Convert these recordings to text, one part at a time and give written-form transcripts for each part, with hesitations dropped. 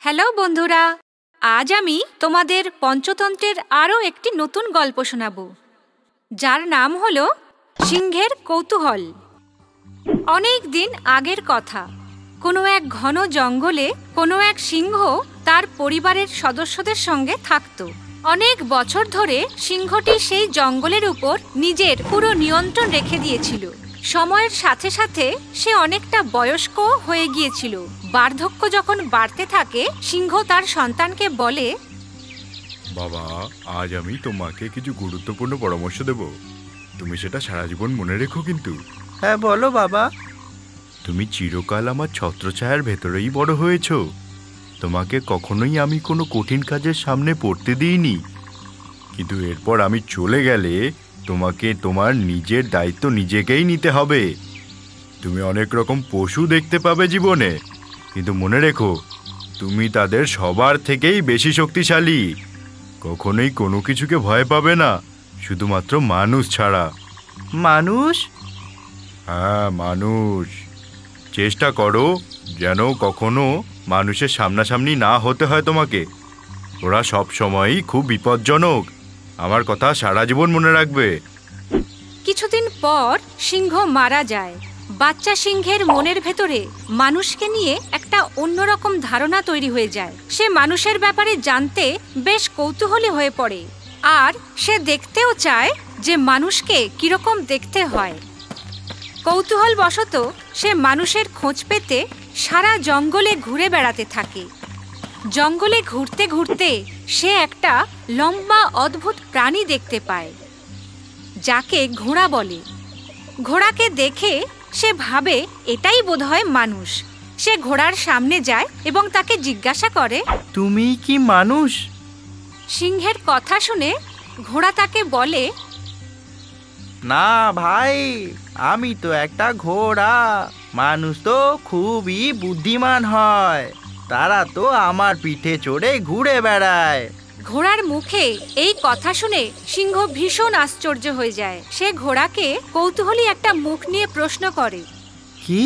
Hello বন্ধুরা, আজ আমি তোমাদের পঞ্চতন্ত্রের আরও একটি নতুন গল্প শোনাব, যার নাম হলো সিংহের কৌতূহল। অনেক দিন আগের কথা, কোনো এক ঘন জঙ্গলে কোনো এক সিংহ তার পরিবারের সদস্যদের সঙ্গে থাকত। অনেক বছর ধরে সিংহটি সেই জঙ্গলের উপর নিজের পুরো নিয়ন্ত্রণ রেখে দিয়েছিল। সময়ের সাথে সাথে সে অনেকটা বয়স্ক হয়ে গিয়েছিল। বার্ধক্য যখন বাড়তে থাকে, সিংহ তার সন্তানকে বলে, বাবা, আজ আমি তোমাকে কিছু গুরুত্বপূর্ণ পরামর্শ দেব। তুমি সেটা সারা জীবন মনে রেখো কিন্তু। হ্যাঁ, বলো বাবা। তুমি চিরকাল আমার ছত্রছায়ার ভেতরেই বড় হয়েছ। তোমাকে কখনোই আমি কোনো কঠিন কাজের সামনে পড়তে দিইনি, কিন্তু এরপর আমি চলে গেলে তোমাকে তোমার নিজের দায়িত্ব নিজেকেই নিতে হবে। তুমি অনেক রকম পশু দেখতে পাবে জীবনে, কিন্তু মনে রেখো, তুমি তাদের সবার থেকেই বেশি শক্তিশালী। কখনোই কোনো কিছুকে ভয় পাবে না, শুধুমাত্র মানুষ ছাড়া। মানুষ? হ্যাঁ, মানুষ। চেষ্টা করো যেন কখনো মানুষের সামনাসামনি না হতে হয় তোমাকে। ওরা সব সময়ই খুব বিপজ্জনক। আমার কথা সারা জীবন মনে রাখবে। কিছুদিন পর সিংহ মারা যায়। বাচ্চা সিংহের মনের ভেতরে মানুষকে নিয়ে একটা অন্যরকম ধারণা তৈরি হয়ে যায়। সে মানুষের ব্যাপারে জানতে বেশ কৌতূহলী হয়ে পড়ে, আর সে দেখতেও চায় যে মানুষকে কিরকম দেখতে হয়। কৌতূহলবশত সে মানুষের খোঁজ পেতে সারা জঙ্গলে ঘুরে বেড়াতে থাকে। জঙ্গলে ঘুরতে ঘুরতে সে একটা লম্বা অদ্ভুত প্রাণী দেখতে পায়, যাকে ঘোড়া বলে। ঘোড়াকে দেখে সে ভাবে এটাই বোধহয় মানুষ। সে ঘোড়ার সামনে যায় এবং তাকে জিজ্ঞাসা করে, তুমি কি মানুষ? সিংহের কথা শুনে ঘোড়া তাকে বলে, না ভাই, আমি তো একটা ঘোড়া। মানুষ তো খুবই বুদ্ধিমান হয়, তারা তো আমার পিঠে চড়ে ঘুরে বেড়ায়। ঘোড়ার মুখে এই কথা শুনে সিংহ ভীষণ আশ্চর্য হয়ে যায়। সে ঘোড়াকে কৌতূহলী একটা মুখ নিয়ে প্রশ্ন করে, কি?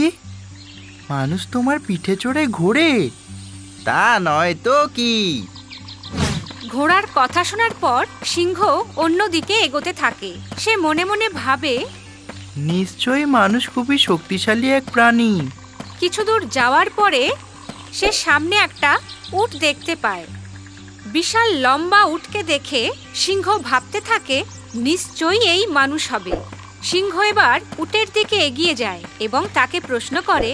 মানুষ তোমার পিঠে চড়ে ঘোরে? তা নয় তো কি? ঘোড়ার কথা শোনার পর সিংহ অন্যদিকে এগোতে থাকে। সে মনে মনে ভাবে, নিশ্চয়ই মানুষ খুবই শক্তিশালী এক প্রাণী। কিছু দূর যাওয়ার পরে সে সামনে একটা উট দেখতে পায়। বিশাল লম্বা উটকে দেখে সিংহ ভাবতে থাকে, নিশ্চয়ই এই মানুষ হবে। সিংহ এবার উটের দিকে এগিয়ে যায় এবং তাকে প্রশ্ন করে,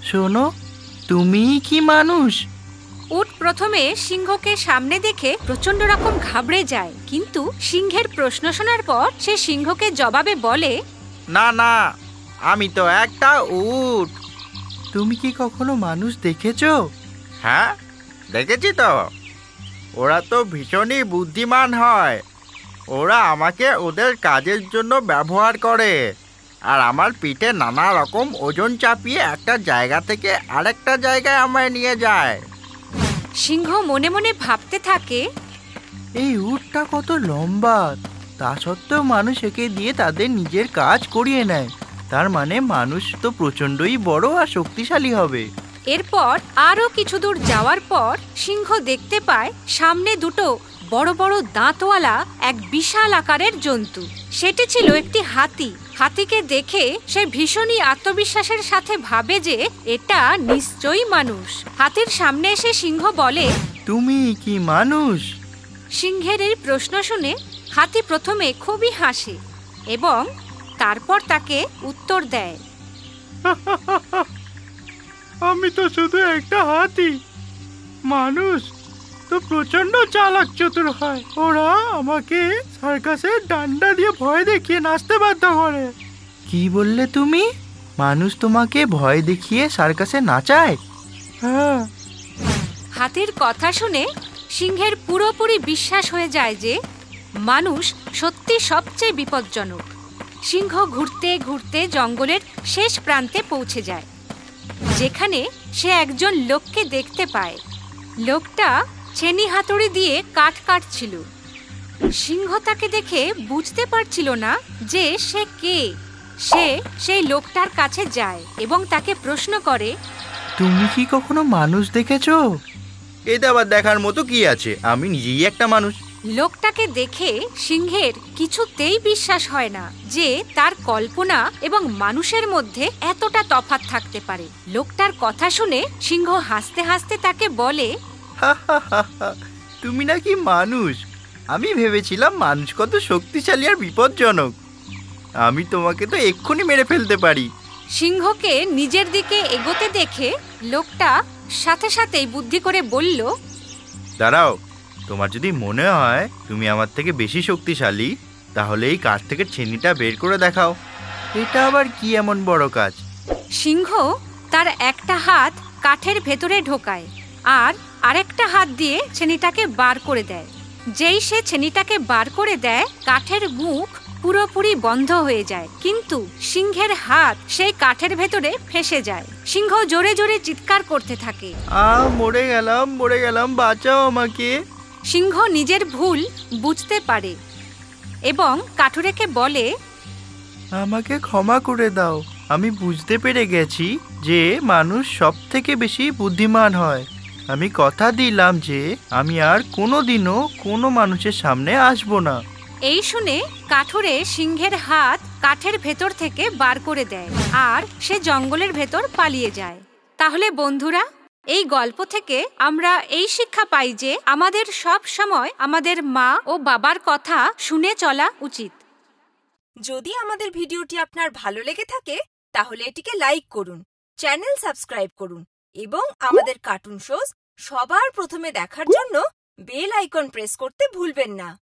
শোনো, তুমি কি মানুষ? উট প্রথমে সিংহকে সামনে দেখে প্রচন্ড রকম ঘাবড়ে যায়, কিন্তু সিংহের প্রশ্ন শোনার পর সে সিংহকে জবাবে বলে, না না, আমি তো একটা উট। তুমি কি কখনো মানুষ দেখেছো? হ্যাঁ, দেখেছি তো। ওরা তো ভীষণই বুদ্ধিমান হয়। ওরা আমাকে ওদের কাজের জন্য ব্যবহার করে, আর আমার পিঠে নানা রকম ওজন চাপিয়ে একটা জায়গা থেকে আরেকটা জায়গায় আমায় নিয়ে যায়। সিংহ মনে মনে ভাবতে থাকে, এই উটটা কত লম্বা, তা সত্ত্বেও মানুষ একে দিয়ে তাদের নিজের কাজ করিয়ে নেয়। তার মানে মানুষ তো প্রচণ্ডই বড় আর শক্তিশালী হবে। এরপর আরো কিছু দূর যাওয়ার পর সিংহ দেখতে পায় সামনে দুটো বড় বড় দাঁতওয়ালা এক বিশাল আকারের জন্তু। সেটি ছিল একটি হাতি। হাতিকে দেখে সে ভীষণই আত্মবিশ্বাসের সাথে ভাবে যে এটা নিশ্চয়ই মানুষ। হাতির সামনে এসে সিংহ বলে, তুমি কি মানুষ? সিংহের এই প্রশ্ন শুনে হাতি প্রথমে খুবই হাসে এবং তারপর তাকে উত্তর দেয়, আমি তো শুধু একটা হাতি। মানুষ তো প্রচন্ড চালাক চতুর হয়। ওরা আমাকে সার্কাসের ডান্ডা দিয়ে ভয় দেখিয়ে নাচতে বাধ্য করে। কি বললে তুমি? মানুষ তোমাকে ভয় দেখিয়ে সার্কাসে নাচায়? হ্যাঁ। হাতির কথা শুনে সিংহের পুরোপুরি বিশ্বাস হয়ে যায় যে মানুষ সত্যি সবচেয়ে বিপজ্জনক। সিংহ ঘুরতে ঘুরতে জঙ্গলের শেষ প্রান্তে পৌঁছে যায়, যেখানে সে একজন লোককে দেখতে পায়। লোকটা ছেনি হাতুড়ি দিয়ে কাঠ কাটছিল। সিংহ তাকে দেখে বুঝতে পারছিল না যে সে কে। সে সেই লোকটার কাছে যায় এবং তাকে প্রশ্ন করে, তুমি কি কখনো মানুষ দেখেছো? এতে আবার দেখার মতো কি আছে, আমি নিজেই একটা মানুষ। লোকটাকে দেখে সিংহের কিছুতেই বিশ্বাস হয় না যে তার কল্পনা এবং মানুষের মধ্যে এতটা তফাৎ থাকতে পারে। লোকটার কথা শুনে সিংহ হাসতে হাসতে তাকে বলে, তুমি নাকি মানুষ? আমি ভেবেছিলাম মানুষ কত শক্তিশালী আর বিপজ্জনক। আমি তোমাকে তো এক্ষুনি মেরে ফেলতে পারি। সিংহকে নিজের দিকে এগোতে দেখে লোকটা সাথে সাথেই বুদ্ধি করে বলল, দাঁড়াও, তোমার যদি মনে হয় তুমি আমার থেকে বেশি শক্তিশালী, তাহলে এই কাঠ থেকে ছেনিটা বের করে দেখাও। এটা আবার কি এমন বড় কাজ? সিংহ তার একটা হাত কাঠের ভেতরে ঢোকায় আর আরেকটা হাত দিয়ে ছেনিটাকে বার করে দেয়। যেই সে ছেনিটাকে বার করে দেয়, কাঠের মুখ পুরোপুরি বন্ধ হয়ে যায়, কিন্তু সিংহের হাত সেই কাঠের ভেতরে ফেঁসে যায়। সিংহ জোরে জোরে চিৎকার করতে থাকে, মরে গেলাম, বাঁচাও আমাকে। সিংহ নিজের ভুল বুঝতে পারে এবং কাঠুরেকে বলে, আমাকে ক্ষমা করে দাও। আমি বুঝতে পেরে গেছি যে মানুষ সব থেকে বেশি বুদ্ধিমান হয়। আমি কথা দিলাম যে আমি আর কোনোদিনও কোনো মানুষের সামনে আসবো না। এই শুনে কাঠুরে সিংহের হাত কাঠের ভেতর থেকে বার করে দেয় আর সে জঙ্গলের ভেতর পালিয়ে যায়। তাহলে বন্ধুরা, এই গল্প থেকে আমরা এই শিক্ষা পাই যে আমাদের সব সময় আমাদের মা ও বাবার কথা শুনে চলা উচিত। যদি আমাদের ভিডিওটি আপনার ভালো লেগে থাকে তাহলে এটিকে লাইক করুন, চ্যানেল সাবস্ক্রাইব করুন এবং আমাদের কার্টুন শোজ সবার প্রথমে দেখার জন্য বেল আইকন প্রেস করতে ভুলবেন না।